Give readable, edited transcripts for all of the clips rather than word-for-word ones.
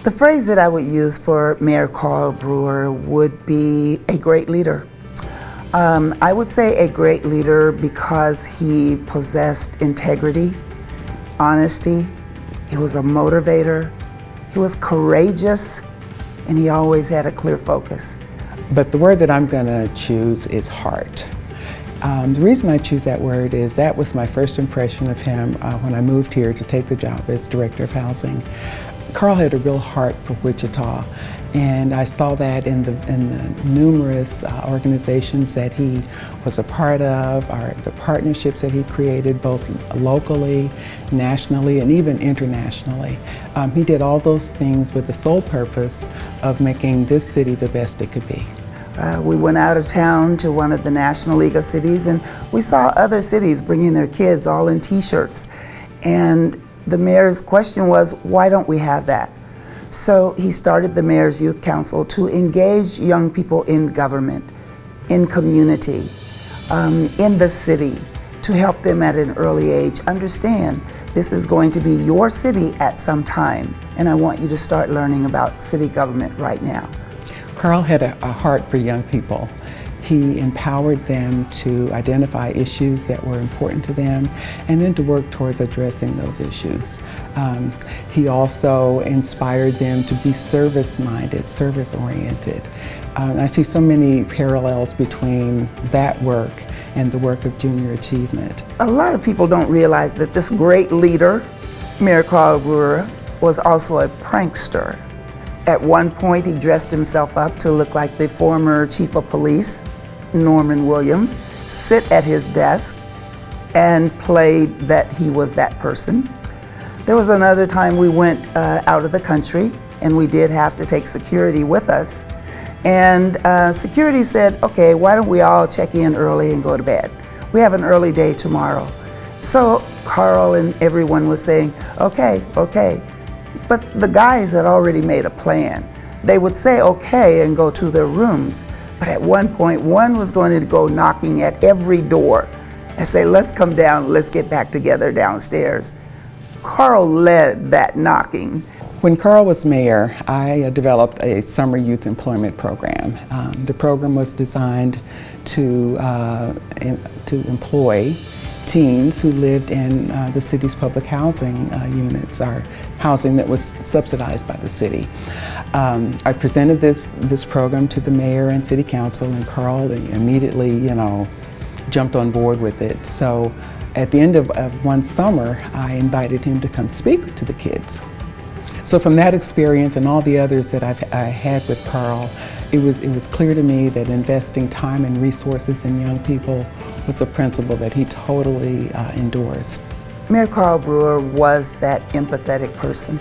The phrase that I would use for Mayor Carl Brewer would be a great leader. I would say a great leader because he possessed integrity, honesty, he was a motivator, he was courageous, and he always had a clear focus. But the word that I'm going to choose is heart. The reason I choose that word is that was my first impression of him when I moved here to take the job as Director of Housing. Carl had a real heart for Wichita, and I saw that in the numerous organizations that he was a part of, or the partnerships that he created both locally, nationally, and even internationally. He did all those things with the sole purpose of making this city the best it could be. We went out of town to one of the National League of Cities, and we saw other cities bringing their kids all in t-shirts. And the mayor's question was, why don't we have that? So he started the Mayor's Youth Council to engage young people in government, in community, in the city, to help them at an early age understand this is going to be your city at some time, and I want you to start learning about city government right now. Carl had a heart for young people. He empowered them to identify issues that were important to them and then to work towards addressing those issues. He also inspired them to be service-minded, service-oriented. I see so many parallels between that work and the work of junior achievement. A lot of people don't realize that this great leader, Mayor Carl Brewer, was also a prankster. At one point, he dressed himself up to look like the former chief of police, Norman Williams, sit at his desk and played that he was that person. There was another time we went out of the country, and we did have to take security with us. And security said, okay, why don't we all check in early and go to bed? We have an early day tomorrow. So Carl and everyone was saying, okay, okay. But the guys had already made a plan. They would say okay and go to their rooms. But at one point, one was going to go knocking at every door and say, let's come down, let's get back together downstairs. Carl led that knocking. When Carl was mayor, I developed a summer youth employment program. The program was designed to employ teens who lived in the city's public housing units, or housing that was subsidized by the city. I presented this program to the mayor and city council, and Carl immediately, jumped on board with it. So at the end of one summer, I invited him to come speak to the kids. So from that experience and all the others that I had with Carl, it was clear to me that investing time and resources in young people was a principle that he totally endorsed. Mayor Carl Brewer was that empathetic person.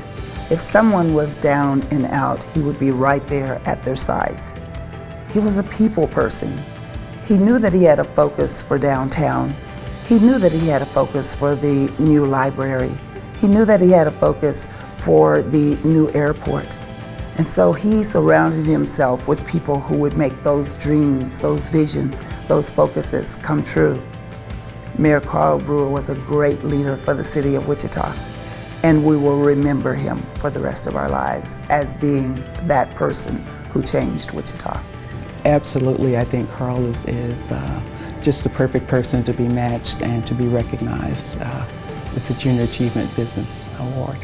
If someone was down and out, he would be right there at their sides. He was a people person. He knew that he had a focus for downtown. He knew that he had a focus for the new library. He knew that he had a focus for the new airport. And so he surrounded himself with people who would make those dreams, those visions, those focuses come true. Mayor Carl Brewer was a great leader for the city of Wichita, and we will remember him for the rest of our lives as being that person who changed Wichita. Absolutely, I think Carl is just the perfect person to be matched and to be recognized with the Junior Achievement Business Award.